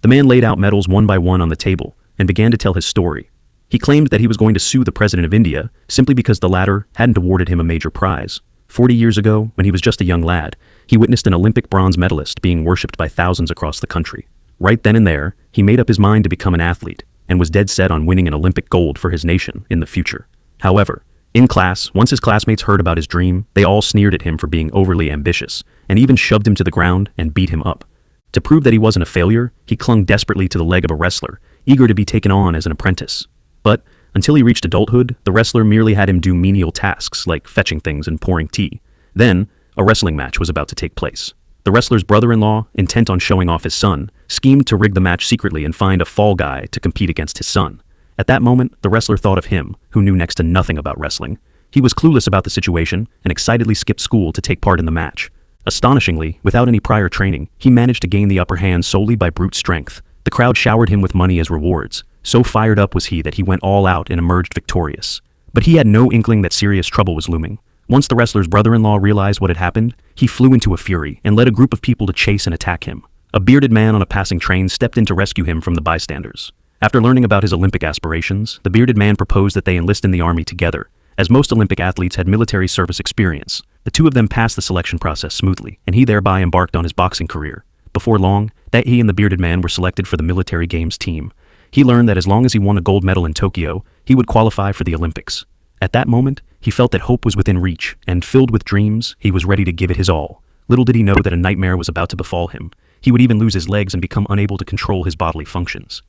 The man laid out medals one by one on the table and began to tell his story. He claimed that he was going to sue the president of India simply because the latter hadn't awarded him a major prize. 40 years ago, when he was just a young lad, he witnessed an Olympic bronze medalist being worshipped by thousands across the country. Right then and there, he made up his mind to become an athlete and was dead set on winning an Olympic gold for his nation in the future. However, in class, once his classmates heard about his dream, they all sneered at him for being overly ambitious and even shoved him to the ground and beat him up. To prove that he wasn't a failure, he clung desperately to the leg of a wrestler, eager to be taken on as an apprentice. But until he reached adulthood, the wrestler merely had him do menial tasks like fetching things and pouring tea. Then, a wrestling match was about to take place. The wrestler's brother-in-law, intent on showing off his son, schemed to rig the match secretly and find a fall guy to compete against his son. At that moment, the wrestler thought of him, who knew next to nothing about wrestling. He was clueless about the situation and excitedly skipped school to take part in the match. Astonishingly, without any prior training, he managed to gain the upper hand solely by brute strength. The crowd showered him with money as rewards. So fired up was he that he went all out and emerged victorious. But he had no inkling that serious trouble was looming. Once the wrestler's brother-in-law realized what had happened, he flew into a fury and led a group of people to chase and attack him. A bearded man on a passing train stepped in to rescue him from the bystanders. After learning about his Olympic aspirations, the bearded man proposed that they enlist in the army together. As most Olympic athletes had military service experience, the two of them passed the selection process smoothly, and he thereby embarked on his boxing career. Before long, he and the bearded man were selected for the military games team. He learned that as long as he won a gold medal in Tokyo, he would qualify for the Olympics. At that moment, he felt that hope was within reach, and filled with dreams, he was ready to give it his all. Little did he know that a nightmare was about to befall him. He would even lose his legs and become unable to control his bodily functions.